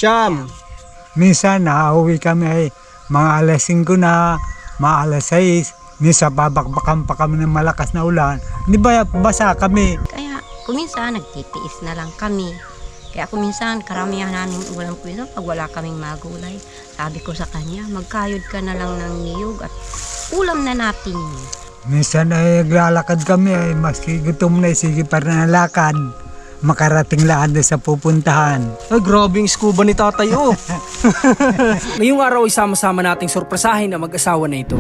Siyam. Minsan nauwi kami ay mga alas 5 na, mga alas 6. Minsan babakbakan pa kami ng malakas na ulan. Di ba basa kami? Kaya kuminsan nagtitiis na lang kami. Kaya kuminsan karamihan namin ulam po yun pag wala kaming magulay. Sabi ko sa kanya, magkayod ka na lang ng niyog at ulam na natin yun. Minsan ay naglalakad kami ay maski gutom na sige pa rin ang lakad. Makarating laan doon sa pupuntahan. Ay, grabe yung scuba ni tatay, oh. Ngayong araw ay sama-sama nating sorpresahin ang mag-asawa na ito.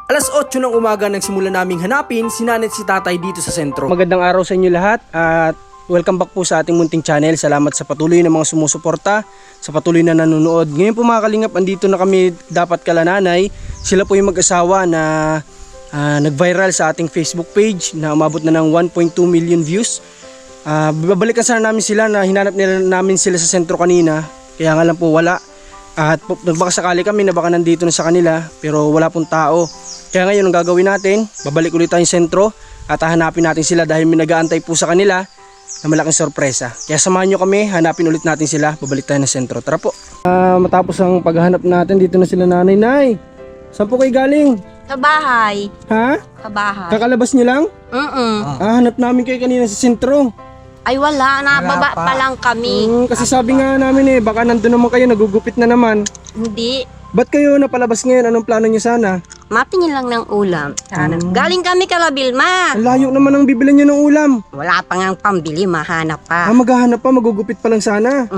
Alas 8 ng umaga nagsimula naming hanapin si nanay at si tatay dito sa sentro. Magandang araw sa inyo lahat at welcome back po sa ating munting channel. Salamat sa patuloy na mga sumusuporta, sa patuloy na nanonood. Ngayon po mga kalingap, andito na kami dapat kala nanay. Sila po yung mag-asawa na nag-viral sa ating Facebook page na umabot na ng 1.2 million views. Babalikan sana namin sila na hinanap namin sila sa sentro kanina. Kaya nga lang po wala. At nagbaka sakali kami na baka nandito na sa kanila pero wala pong tao. Kaya ngayon ang gagawin natin, babalik ulit tayong sentro at hahanapin natin sila dahil may nag-aantay po sa kanila na malaking sorpresa. Kaya samahan nyo kami, hanapin ulit natin sila, babalik tayo ng sentro. Tara po. Matapos ang paghahanap natin, dito na sila nanay. Nay, saan po kayo galing? Sa bahay. Ha? Sa bahay. Kakalabas nyo lang? Hanap namin kayo kanina sa sentro. Ay wala, nababa Wala pa. pa lang kami. Kasi sabi nga namin baka nandun naman kayo, nagugupit na naman. Hindi. Ba't kayo napalabas ngayon? Anong plano nyo sana? Matingin lang ng ulam. Sana. Galing kami Kalabilma. Ang layo naman ang bibilan nyo ng ulam. Wala pa nga pambili, mahanap pa. Maghahanap pa, magugupit pa lang sana.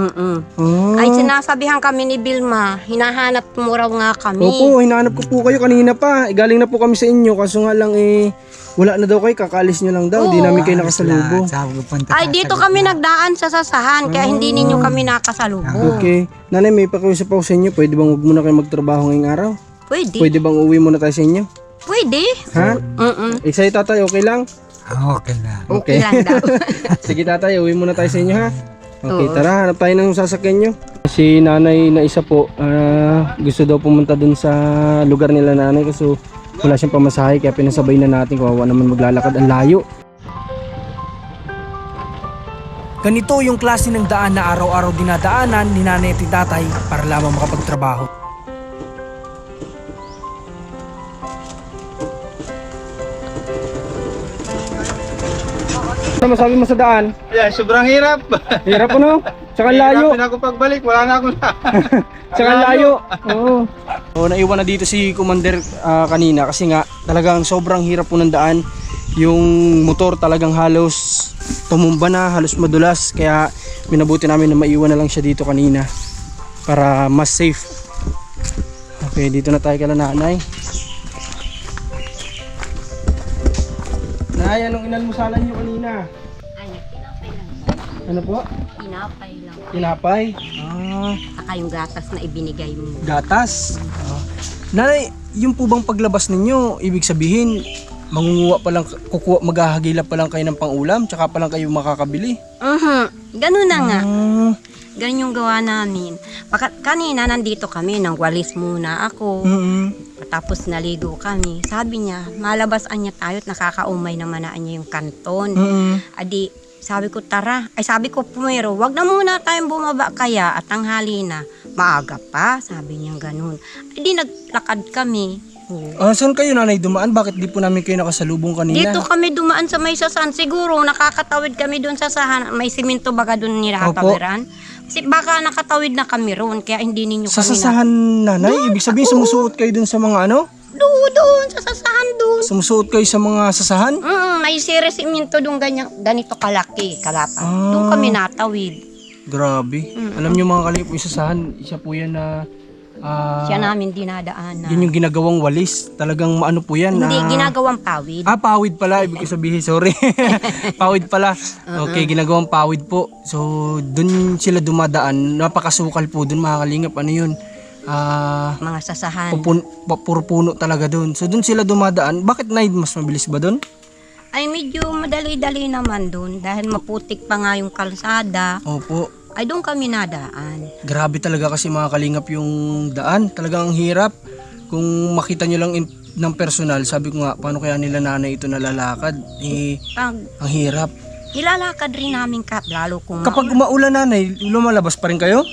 Ay sinasabihan kami ni Bilma, hinahanap mo raw nga kami. Opo, hinahanap ko po kayo kanina pa. Galing na po kami sa inyo, kaso nga lang wala na daw kayo, kakaalis nyo lang daw. Hindi Oo. namin kayo nakasalubong. Ay dito kami nagdaan sa sasahan, kaya hindi ninyo kami nakasalubong. Okay. Nanay, may pakiusap ako sa inyo. Pwede bang huwag muna kayo magtrabaho ngayong araw? Pwede. Pwede bang uwi muna tayo sa inyo? Pwede. Ha? Sa'yo tatay, okay lang? Okay na. Okay lang daw. Sige tatay, uwi muna tayo sa inyo ha. Okay, Oo. tara, hanap tayo ng sasakyan nyo. Si nanay na isa po, gusto daw pumunta dun sa lugar nila nanay kasi wala siyang pamasahe kaya pinasabay na natin. Kawawa naman maglalakad, ang layo. Ganito yung klase ng daan na araw-araw dinadaanan ni nanay at tatay para lamang makapagtrabaho. Ano masabi mo sa daan? Yeah, sobrang hirap. Hirap ano? Tsaka layo. Hirapin ako pagbalik, wala na akong Tsaka layo. Oo. Naiwan na dito si Commander kanina kasi nga talagang sobrang hirap po ng daan. Yung motor talagang halos tumumba na, halos madulas. Kaya minabuti namin na maiwan na lang siya dito kanina para mas safe. Okay, dito na tayo kala nanay. Nay, anong inalmusalan nyo kanina? Ay, tinapay lang. Ano po? Tinapay lang. Tinapay? Saka yung gatas na ibinigay mo. Gatas. Nanay, yung po bang paglabas ninyo, ibig sabihin, mangunguha pa lang, maghahagilap pa lang kayo ng pangulam, tsaka pa lang kayo makakabili? Ganun na nga. Ganun yung gawa namin. Kanina nandito kami, nang walis muna ako. Tapos naligo kami. Sabi niya, malabasan niya tayo at nakakaumay naman na niya yung kanton. Adi, sabi ko tara. Ay sabi ko pumero, wag na muna tayong bumaba kaya at tanghali na. Maaga pa, sabi niya ganun. Adi naglakad kami. Saan kayo nanay dumaan? Bakit di po namin kayo nakasalubong kanina? Dito kami dumaan sa may sasahan. Siguro nakakatawid kami doon sa sasahan. May simento baga doon nilatawiran. Kasi baka nakatawid na kami roon. Kaya hindi ninyo Sa kami sasahan nanay? Ibig sabihin sumusuot kayo dun sa mga ano? Doon, sa sasahan doon. Sumusuot kayo sa mga sasahan? May simento doon ganito kalaki, kalapa. Doon kami natawid. Grabe. Alam nyo mga kalip, yung sasahan, isa po yan na Siya namin dinadaanan. yun yung ginagawang walis. Talagang ano po yan? Hindi, ginagawang pawid. Pawid pala. Ibig sabihin, sorry. Pawid pala. Okay, ginagawang pawid po. So, dun sila dumadaan. Napakasukal po dun mga kalingap. Ano yun? Mga sasahan. Puro puno talaga dun. So, dun sila dumadaan. Bakit night mas mabilis ba dun? Ay medyo madali-dali naman doon. Dahil maputik pa nga yung kalsada. Opo. Ay doon kami nadaan. Grabe talaga kasi mga kalingap yung daan. Talagang ang hirap. Kung makita nyo lang ng personal, sabi ko nga, paano kaya nila nanay ito nalalakad? Eh, Pag ang hirap. nilalakad rin namin lalo kung Kapag umaulan nanay, lumalabas pa rin kayo?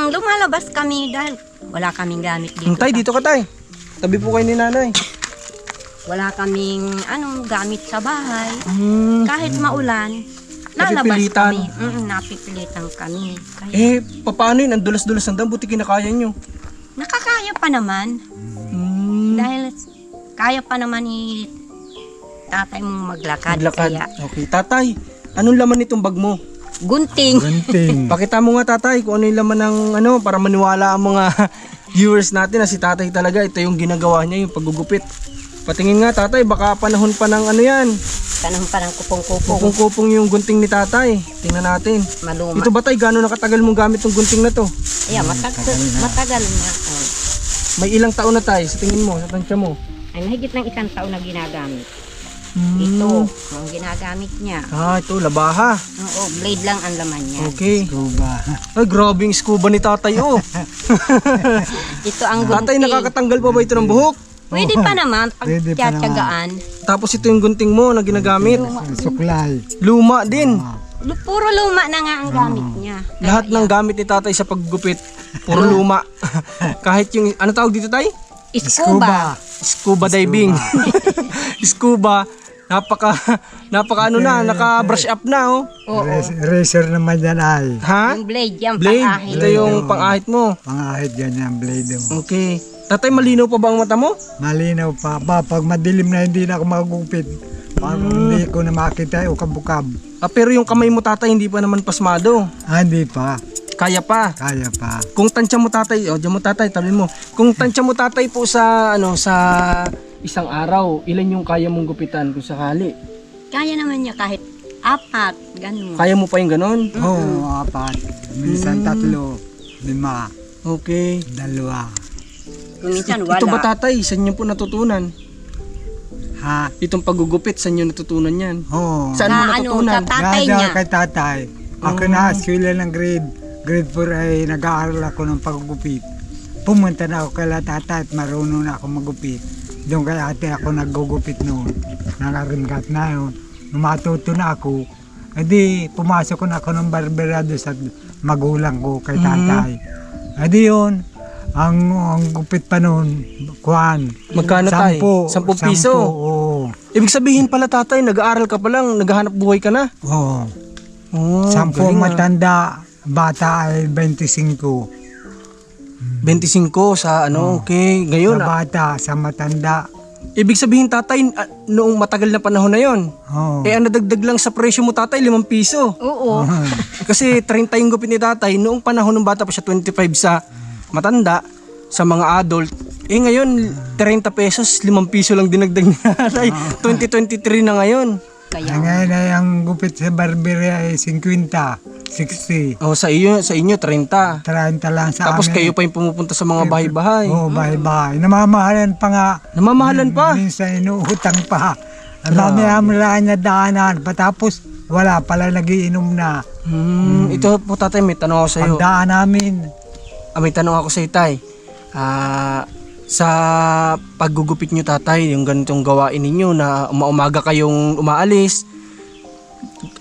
lumalabas kami dahil wala kaming gamit dito. Tay, dito ka tay. Tabi po kayo ni nanay. Wala kaming gamit sa bahay. Kahit maulan, lalabas Napipilitan. kami. Napipilitan kami. Kaya, Eh, paano yun? Ang dulas-dulas ng dam, buti kinakaya nyo. nakakaya pa naman. Dahil kaya pa naman ni tatay mong maglakad. Maglakad. Kaya, Okay, tatay, anong laman nitong bag mo? gunting. Gunting. Pakita mo nga tatay kung ano yung laman ng para maniwala ang mga viewers natin na si tatay talaga ito yung ginagawa niya, yung paggugupit. Patingin nga tatay, baka panahon pa ng yan. Panahon pa ng kupong-kupong. Kupong-kupong yung gunting ni tatay. Tingnan natin. Maluma. Ito ba tay, gano'n nakatagal mong gamit yung gunting na to? Ayan, matagal na. Oh. May ilang taon na tay, sa tingin mo, sa tansya mo? Ay, mahigit ng 1 taon na ginagamit. Ito, ang ginagamit niya. Ah, ito, labaha. Oo, blade lang ang laman niya. Okay. Scuba. Ay, grabe yung scuba ni tatay, oh. Ito ang gunting. Tatay, nakakatanggal pa ba ito ng buhok? Pwede pa naman, pag Pwede pa naman. tiyatsagaan. Tapos ito yung gunting mo na ginagamit. Suklay. Luma din. Puro luma na nga ang gamit niya. Lahat ng gamit ni tatay sa paggupit, puro luma. Kahit yung, ano tawag dito tay? Scuba. Scuba diving. Scuba. Napaka naka-brush up na, oh. Oo. Razor naman yan ay. Ha? Yung blade yan, Blade. pang-ahit. Ito yung pang-ahit mo. Pangahit ganyan blade. Okay. Tatay, malinaw pa ba ang mata mo? Malinaw pa. Pag madilim na hindi na ako magugupit. Pag hindi ko na makita o kabukab. Ah, pero yung kamay mo tatay, hindi pa naman pasmado. Hindi pa. Kaya pa. Kaya pa. Kung tansya mo tatay, diyan mo tatay, tabi mo. Kung tansya mo tatay po sa sa isang araw, ilan yung kaya mong gupitan kung sakali? Kaya naman niya kahit 4, ganun. Kaya mo pa yung ganon? Oo, 4. Minsan 3, 5, Okay. 2. Kung minsan wala. Ito ba tatay, saan niyo po natutunan? Ha? Itong paggugupit, saan niyo natutunan yan? Oo. Saan mo Sa natutunan? tatay Gada niya. kay tatay. Ako na eskwela ng grade 4 ay nag-aaral ako ng paggupit. Pumunta na ako kay tatay at marunong na ako magupit. Doon kay ate ako naggugupit noon. Nakarimgat na yun. Nung matuto na ako, edi pumasok na ako ng barberado sa magulang ko kay tatay. Edi yun, ang gupit pa noon, kuhan. Magkano tay? 10 piso? Oo. Ibig sabihin pala tatay, nag-aaral ka pa lang, naghahanap buhay ka na. Oo. Oh, 10 galing, ah. matanda, bata ay 25. 25 sa okay. Ngayon, Sa bata, sa matanda. ibig sabihin tatay, noong matagal na panahon na yon. Oo. Eh, ang nadagdag lang sa presyo mo tatay, 5 piso. Oo. Kasi 30 yung gupit ni tatay, noong panahon ng bata pa siya, 25 sa matanda, sa mga adult. Eh ngayon, 30 pesos, 5 piso lang dinagdag ni tatay. 2023 na ngayon. Kaya, Ngayon ay ang gupit sa barberia ay 50, 60, Oh, sa inyo 30. 30 lang sa Tapos amin. kayo pa yung pumupunta sa mga bahay-bahay. Oo, bahay-bahay. Namamahalan pa nga. Namamahalan pa. Minsan inuutang pa. Ang dami niya daanan. Patapos, wala pala nagiinom na. Ito po tatay, may tanong ako sa iyo. Pagdaan namin, May tanong ako sa iyo tay. Sa paggugupit nyo tatay, yung ganitong gawain ninyo na umaga kayong umaalis,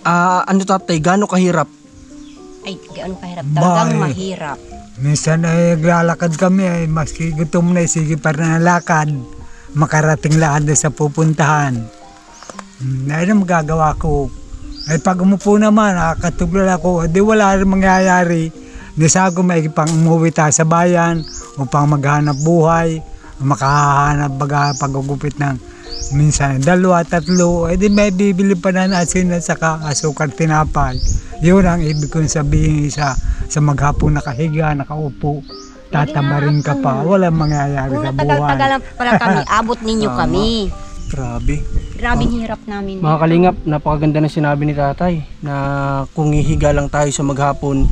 ano tatay, gaano kahirap? ay, gaano kahirap. Talagang Bye. mahirap. minsan ay naglalakad kami ay maski gutom na sige pa na lakad. Makarating lahat sa pupuntahan. Ano magagawa ko? Ay pag umupo naman, nakakatubla ako, di wala rin mangyayari. Di sa ako may pang umuwi tayo sa bayan upang maghanap buhay, makahanap baga paggugupit ng minsan 2, 3, di may bibili pa na asin at saka asukar tinapay. Yun ang ibig kong sabihin sa maghapong nakahiga, nakaupo, tatamarin ka pa, walang mangyayari Kung sa buhay. natagal-tagal pala kami, abot ninyo kami. Grabe. Grabing hirap namin. Mga kalingap, napakaganda na sinabi ni tatay na kung hihiga lang tayo sa maghapon,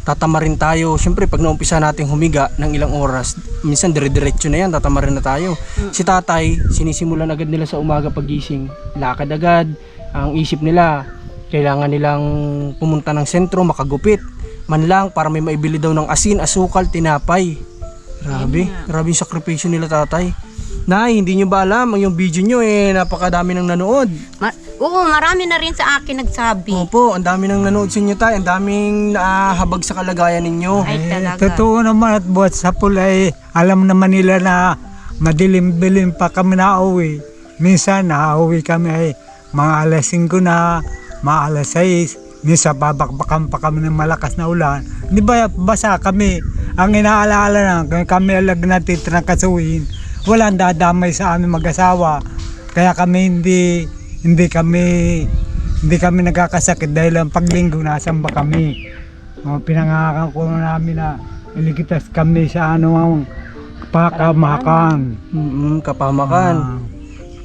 tatamarin tayo. Siyempre, pag naumpisa natin humiga ng ilang oras, minsan dire-diretso na yan, tatamarin na tayo. Si tatay, sinisimulan agad nila sa umaga pagising. Lakad agad, ang isip nila, kailangan nilang pumunta ng sentro, makagupit. Man lang, para may maibili daw ng asin, asukal, tinapay. Grabe, grabe yung sakripisyo nila tatay. Nay, hindi nyo ba alam, yung video nyo napakadami nang nanood. Oo, marami na rin sa akin nagsabi. Opo, ang dami nang nanood sa inyo tay, ang daming nahabag sa kalagayan ninyo. Ay, talaga. Totoo naman at buhat sa pulay, alam naman nila na madilim-dilim pa kami na uwi. Minsan nauwi kami ay mga alas 5 na, mga alas 6. Minsan babakbakan pa kami ng malakas na ulan. Di ba basa kami? Ang inaalaala na kami alag natin ng kasuhin. Walang dadamay sa aming mag-asawa. Kaya kami hindi kami nagkakasakit dahil ang paglinggo nasamba kami. Pinangakan ko namin na iligitas kami sa ang pakamakan. Kapamakan.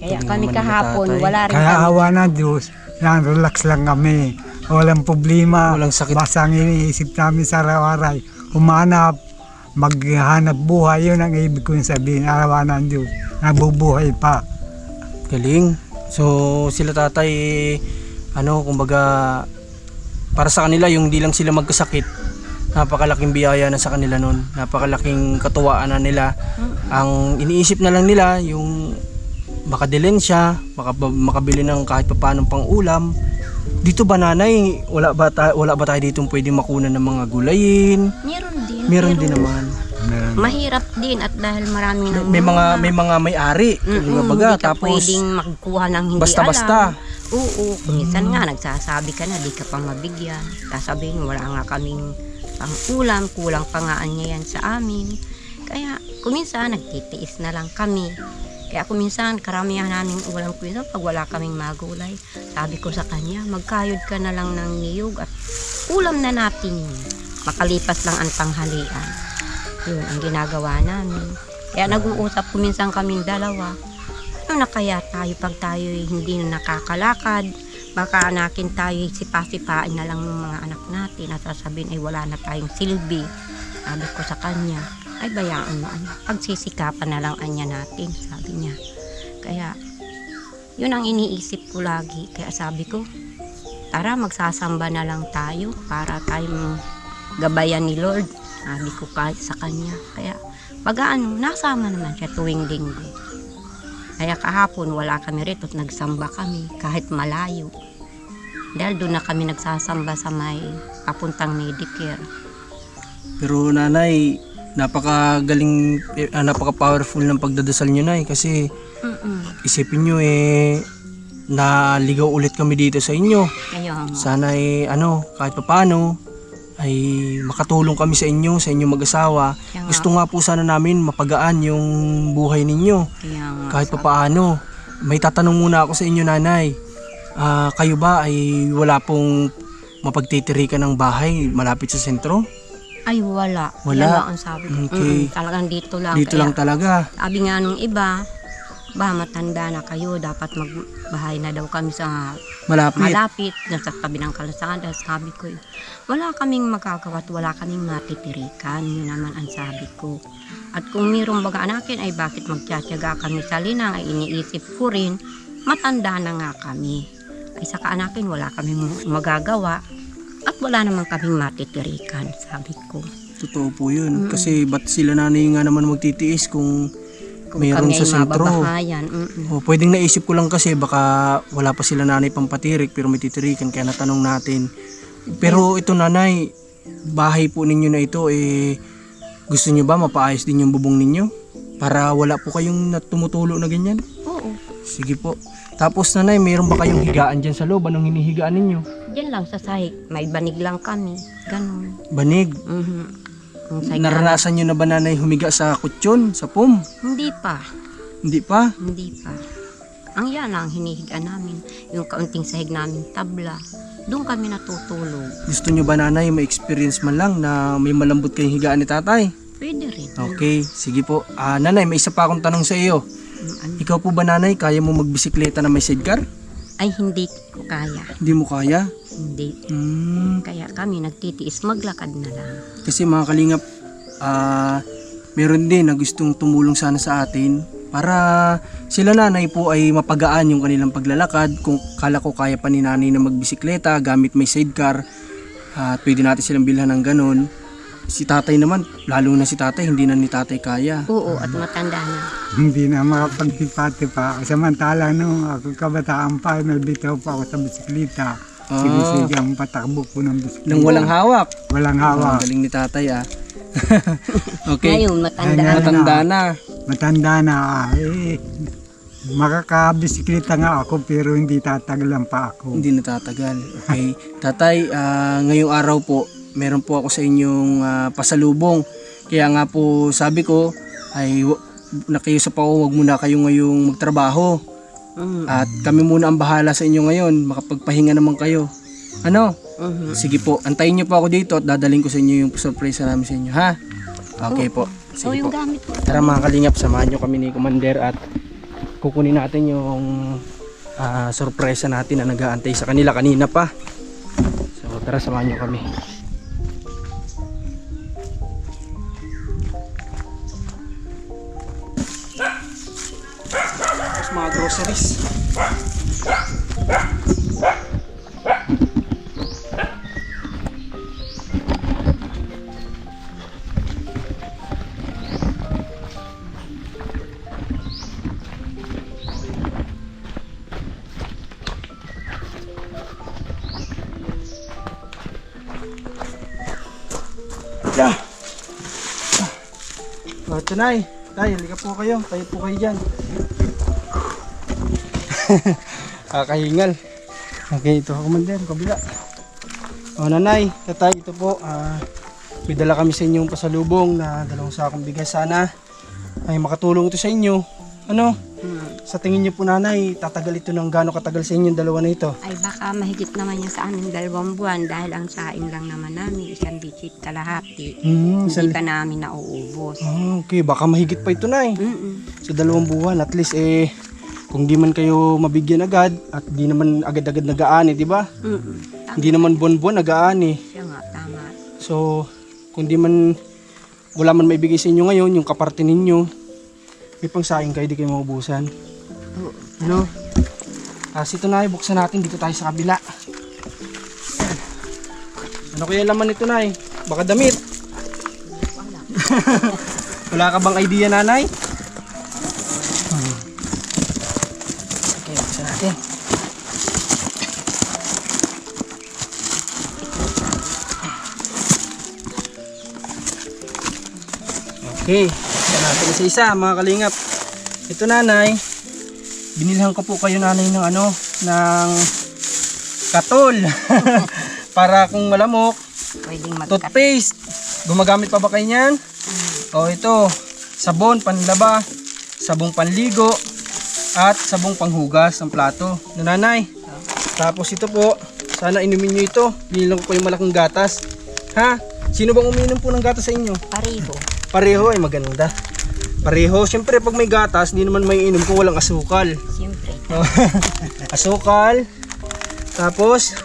Kaya kami kahapon, Tatay. wala rin Kaya kami. awa ng Diyos, relax lang kami. Walang problema. Walang sakit. Basta ang iniisip namin sa araw-araw, humanap, maghanap buhay. Yun ang ibig kong sabihin, awa ng Diyos. Nabubuhay pa. Galing. So sila tatay, kumbaga, para sa kanila yung di lang sila magkasakit, napakalaking biyaya na sa kanila nun. Napakalaking katuwaan na nila. Ang iniisip na lang nila yung makadilin siya, makabili ng kahit papanong pang ulam. Dito ba nanay, wala ba tayo dito pwede makunan ng mga gulayin? Meron din. Meron pero din naman. Mahirap din at dahil maraming May mga may-ari, kumbaga, hindi ka tapos pwedeng magkuha ng hindi basta-basta. alam. Oo, minsan nga nagsasabi ka na di ka pa mabigyan. Sasabihin wala nga kaming pang ulam, kulang pa nga niya yan sa amin. Kaya kuminsan nagtitiis na lang kami. Kaya kuminsan karamihan naming ulam kuminsan pag wala kaming magulay. Sabi ko sa kanya, magkayod ka na lang ng niyog at ulam na natin yun. Makalipas lang ang tanghalian. Yun ang ginagawa namin. Kaya nag-uusap kuminsan kaming dalawa. Ano na kaya tayo pag tayo hindi na nakakalakad? Baka anakin tayo sipa-sipain na lang ng mga anak natin at sasabihin ay wala na tayong silbi. Sabi ko sa kanya, ay bayaan mo, pagsisikapan na lang anya natin, sabi niya. Kaya yun ang iniisip ko lagi. Kaya sabi ko, tara magsasamba na lang tayo para tayong gabayan ni Lord. Sabi ko kahit sa kanya. Kaya nasama naman siya tuwing linggo. Kaya kahapon wala kami rito at nagsamba kami kahit malayo. Dahil doon na kami nagsasamba sa may papuntang Medicare. Pero nanay, napakagaling, napaka-powerful ng pagdadasal nyo nay, kasi isipin nyo naligaw ulit kami dito sa inyo. Kaya Sana kahit papaano ay makatulong kami sa inyo mag-asawa. Kaya nga. Gusto nga po sana namin mapagaan yung buhay ninyo. kaya nga, Kahit papaano. May tatanong muna ako sa inyo nanay. Kayo ba ay wala pong mapagtitirikan ng bahay malapit sa sentro? ay wala. Wala. Yan lang ang sabi ko. Okay. Talagang dito lang. Dito Kaya, lang talaga. sabi nga nung iba, matanda na kayo, dapat magbahay na daw kami sa malapit, sa tabi ng kalsada. Sabi ko, wala kaming magagawa at wala kaming matitirikan. Yun naman ang sabi ko. At kung mayroong baga anakin, ay bakit magtsatsaga kami sa linang, ay iniisip ko rin, matanda na nga kami. Ay sa kaanakin, wala kaming magagawa. At wala naman kaming matitirikan, sabi ko. Totoo po yun. Kasi ba't sila nanay nga naman magtitiis kung Kung mayroon kami sa ay sentro? mababahayan. Pwedeng naisip ko lang kasi baka wala pa sila nanay pampatirik pero may titirikan kaya natanong natin. Pero ito nanay, bahay po ninyo na ito gusto nyo ba mapaayos din yung bubong ninyo? Para wala po kayong tumutulo na ganyan? Oo. Sige po. Tapos nanay, mayroon ba kayong higaan dyan sa loob? Anong hinihigaan ninyo? Diyan lang sa sahig. May banig lang kami. Ganon. Banig. Ang sahig Naranasan nyo na ba nanay humiga sa kutsyon, sa pum? Hindi pa. Hindi pa. Hindi pa. Ang yan ang hinihigaan namin. Yung kaunting sahig namin tabla. Doon kami natutulog. Gusto nyo ba nanay ma-experience man lang na may malambot kayong higaan ni tatay? Pwede rin. Okay, sige po. Nanay, may isa pa akong tanong sa iyo. Ikaw po ba nanay, kaya mo magbisikleta na may sidecar? Ay hindi ko kaya. Hindi mo kaya? Hindi. Kaya kami nagtitiis maglakad na lang. Kasi mga kalingap, meron din na gustong tumulong sana sa atin para sila nanay po ay mapagaan yung kanilang paglalakad. Kung kala ko kaya pa ni nanay na magbisikleta gamit may sidecar, pwede natin silang bilhan ng ganun. si tatay naman, lalo na si tatay, hindi na ni tatay kaya. Oo, at matanda na. Hindi na makapagtipati pa. Samantala nung ako kabataan pa, may bitaw pa ako sa bisikleta. Sige-sige ang patakbo ko ng bisikleta. Nang walang hawak. Walang Ah, hawak. galing ni tatay Okay. Ngayon, matanda Ngayon, na. Matanda na. Matanda na. Makakabisikleta nga ako pero hindi tatagalan pa ako. Hindi natatagal. Okay. Tatay, ngayong araw po, meron po ako sa inyong pasalubong. Kaya nga po sabi ko, ay nakiusap ako, wag muna kayo ngayong magtrabaho. At kami muna ang bahala sa inyo ngayon. Makapagpahinga naman kayo. Ano? Sige po, antayin niyo po ako dito at dadaling ko sa inyo yung surprise namin sa inyo, ha? Okay po. So, Sige yung po. gamit ko. Tara mga kalingap, samahan nyo kami ni Commander at kukunin natin yung sorpresa natin na nag-aantay sa kanila kanina pa. So tara, samahan nyo kami. Tapos mga groceries. Yeah. Oh, Tanay, tay, halika po kayo. Tayo po kayo dyan. Kakahingal. Okay, ito ako man din, kabila. O nanay, tatay, ito po. May dala kami sa inyong pasalubong na 2 sakong bigas. Sana ay makatulong ito sa inyo. Ano? Sa tingin niyo po nanay, tatagal ito ng gaano katagal sa inyong dalawa na ito? Ay baka mahigit naman yan sa amin 2 buwan dahil ang saing lang naman namin, 1 bitsit kalahati. Hindi pa namin nauubos. Okay, baka mahigit pa ito nay. Sa 2 buwan, at least kung di man kayo mabigyan agad at di naman agad-agad nag-aani, di ba? Hindi naman buwan-buwan nag-aani. Siya nga, tama. So, kung di man wala man maibigay sa inyo ngayon, yung kaparte ninyo, may pangsaing kayo, di kayo maubusan. Ano? Ito na, buksan natin, dito tayo sa kabila. Ano kaya laman nito, nay? Baka damit. Wala ka bang idea, nanay? Okay, buksan natin. Okay, buksan natin isa-isa, mga kalingap. Ito, nanay, binilhan ko po kayo, nanay, ng ng katol. Para kung malamok, Pwedeng magkat. toothpaste. Gumagamit pa ba kayo niyan? O ito, sabon, panlaba, sabong panligo, at sabong panghugas ng plato. Nanay. Tapos ito po, sana inumin nyo ito. Binilang ko yung malaking gatas. Ha? Sino bang uminom po ng gatas sa inyo? Pareho. Pareho ay maganda. Pareho. Siyempre pag may gatas, hindi naman may inom kung walang asukal. Siyempre. Asukal. Tapos,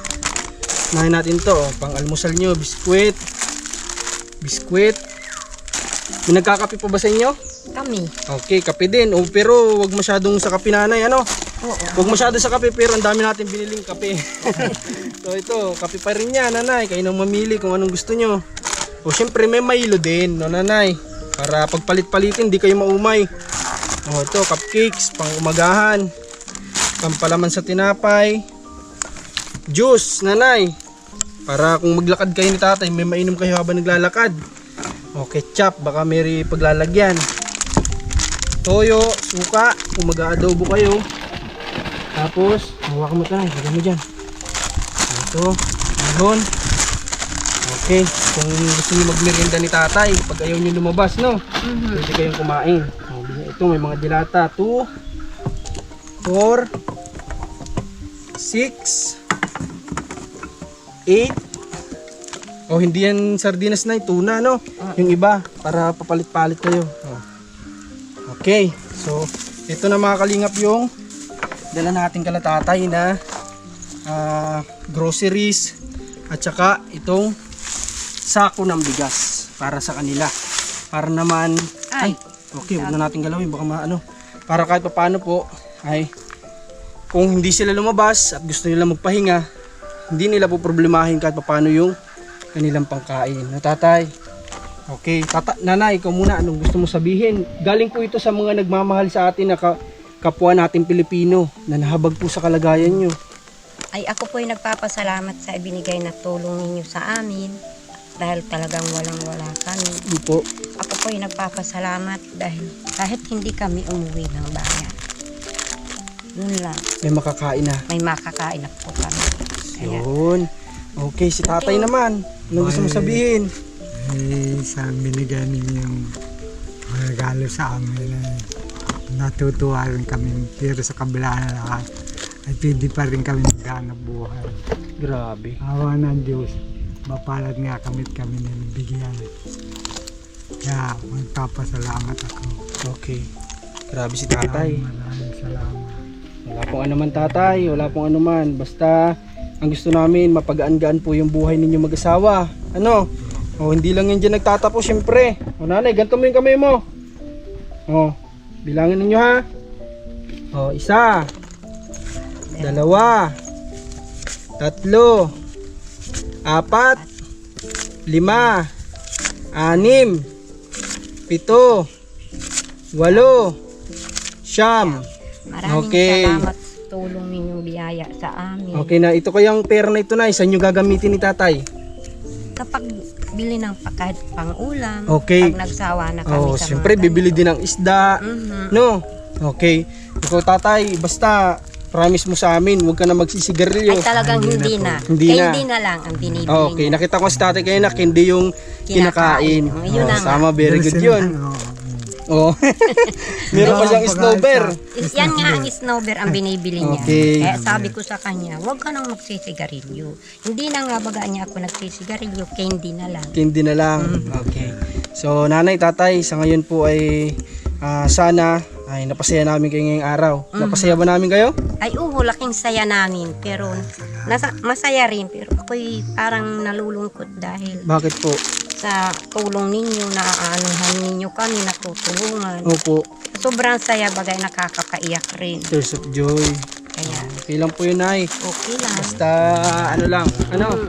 nahin natin to. Pang almusal nyo. Biskwit. Biskwit. May nagkakape pa ba sa inyo? Kami. Okay, kape din. O, pero wag masyadong sa kape, nanay. Ano? Oo. Wag masyado sa kape, pero ang dami natin biniling kape. So ito, kape pa rin yan, nanay. Kayo nang mamili kung anong gusto nyo. O syempre may Milo din, no, nanay. Para pagpalit-palitin, di kayo maumay. O ito, cupcakes, pang umagahan. Pampalaman sa tinapay. Juice, nanay. Para kung maglakad kayo ni tatay, may mainom kayo habang naglalakad. O ketchup, baka may paglalagyan. Toyo, suka, kung mag-aadobo kayo. Tapos, hawakan mo tayo, lagyan mo dyan. Ito, mahon. Okay, kung gusto niyo magmerienda ni tatay, pag ayaw niyo lumabas, no? Pwede kayong kumain. Ito, may mga dilata. 2, 4, 6, 8. Oh, hindi yan sardinas na, tuna, no? Yung iba, para papalit-palit kayo. Oh. Okay, so ito na mga kalingap yung dala nating kalatatay na groceries at saka itong sako ng bigas para sa kanila. Para naman, ay okay, huwag na natin galawin, baka maano. Para kahit paano po, ay kung hindi sila lumabas at gusto nila magpahinga, hindi nila po problemahin kahit paano yung kanilang pangkain. No, tatay? Okay, nanay, ikaw muna, anong gusto mo sabihin? Galing po ito sa mga nagmamahal sa atin na kapwa natin Pilipino na nahabag po sa kalagayan nyo. Ay ako po'y nagpapasalamat sa ibinigay na tulong ninyo sa amin dahil talagang walang-wala kami. Po. Ako po'y nagpapasalamat dahil kahit hindi kami umuwi ng bayan. Yun lang, May makakain na. may makakain na po kami. Kaya, Yun. Okay, si tatay naman. Anong gusto mo sabihin? Sa binigay ninyong regalo sa amin, natutuwa rin kami. Pero sa kabila na lahat, ay pwede pa rin kami maghanap buhay. Grabe. Awa ng Diyos, mapalad nga kami nabigyan. Kaya magpapasalamat ako. Okay. Grabe si tatay. Maraming salamat. Wala pong anuman tatay, wala pong anuman. Basta ang gusto namin, mapagaan-gaan po yung buhay ninyo mag-asawa. Ano? O, hindi lang yan dyan nagtatapos, syempre. O nanay, ganito mo yung kamay mo. O, bilangin ninyo ha. O, 1, 2, 3, 4, 5, 6, 7, 8, 9, 10. maraming Okay. salamat sa tulong ninyong biyaya sa amin. Okay na, ito kayang pera na ito na, saan nyo gagamitin ni tatay? Kapag bili ng kahit pang-ulam, Okay. pag nagsawa na kami Oh, sa siyempre mga bibili din ng isda, Mhm. no? Okay. Ikaw tatay, basta promise mo sa amin, huwag ka na magsisigarilyo. Ay talagang hindi na. Hindi na. Hindi na lang ang binibili Okay, niya. nakita ko si tatay kayo na hindi yung kinakain. Kinakain. Yun na nga. Tama, very good yun. Oh. Meron pa siyang snowber. Yan nga ang snowber ang binibili niya. Okay. Kaya sabi ko sa kanya, huwag ka nang magsisigarilyo. Hindi na nga baga niya ako nagsisigarilyo, candy na lang. Hindi na lang. Okay. So, nanay, tatay, sa ngayon po ay sana ay napasaya namin kayo ngayong araw. Napasaya ba namin kayo? Ay laking saya namin. Pero masaya rin. Pero ako'y parang nalulungkot dahil Bakit po? sa tulong ninyo na aanuhan ninyo kami, natutulungan. Opo, Sobrang saya bagay, nakakakaiyak rin. tears of joy. Kaya Okay lang po yun, nay. okay lang. Basta ano lang,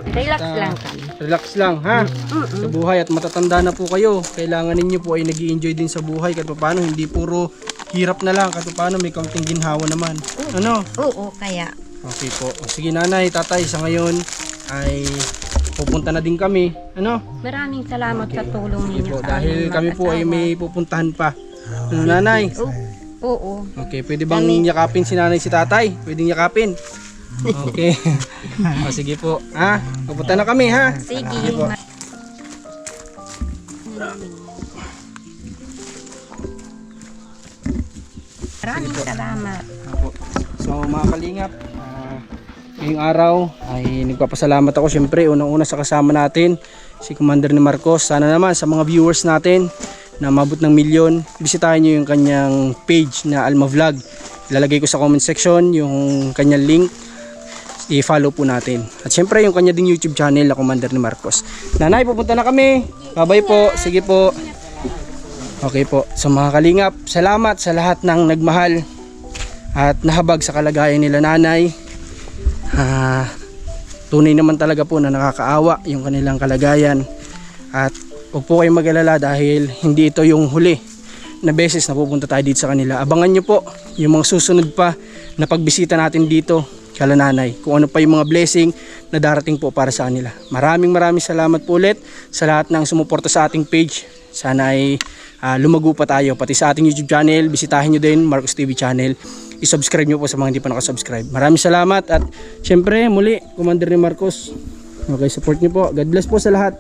Relax basta lang kami. relax lang ha. Sa buhay at matatanda na po kayo. Kailangan ninyo po ay nag-i-enjoy din sa buhay kahit paano hindi puro hirap na lang, kahit paano may kaunting ginhawa naman. Ano? Oo, kaya. Okay po. O, sige nanay, tatay, sa ngayon ay pupunta na din kami. Ano? Maraming salamat sa tulong Sige ninyo po, sa dahil aming kami po ay mag-asawa. may pupuntahan pa. Ano nanay? Oo. Okay, pwede bang yakapin si nanay si tatay? Pwedeng yakapin? Okay. O, sige po. Ha? Pupunta na kami ha? Sige. po. Maraming salamat. Opo. So mga kalingap, ngayong araw ay nagpapasalamat ako syempre unang-una sa kasama natin si Commander ni Marcos. Sana naman sa mga viewers natin na mabot ng milyon, bisitahin nyo yung kanyang page na Alma Vlog. Ilalagay ko sa comment section yung kanyang link, i-follow po natin. At syempre yung kanya ding YouTube channel na Commander ni Marcos. Nanay, pupunta na kami. Bye-bye po. Sige po. Okay po. So mga kalingap, salamat sa lahat ng nagmahal at nahabag sa kalagayan nila nanay. Tunay naman talaga po na nakakaawa yung kanilang kalagayan. At huwag po kayong mag-alala dahil hindi ito yung huli na beses na pupunta tayo dito sa kanila. Abangan nyo po yung mga susunod pa na pagbisita natin dito kala nanay. Kung ano pa yung mga blessing na darating po para sa kanila. Maraming salamat po ulit sa lahat ng sumuporta sa ating page. Sana ay lumago pa tayo. Pati sa ating YouTube channel, bisitahin nyo din Marcos TV channel. I-subscribe nyo po sa mga hindi pa nakasubscribe. Maraming salamat at syempre muli, Commander ni Marcos. Okay, support nyo po. God bless po sa lahat.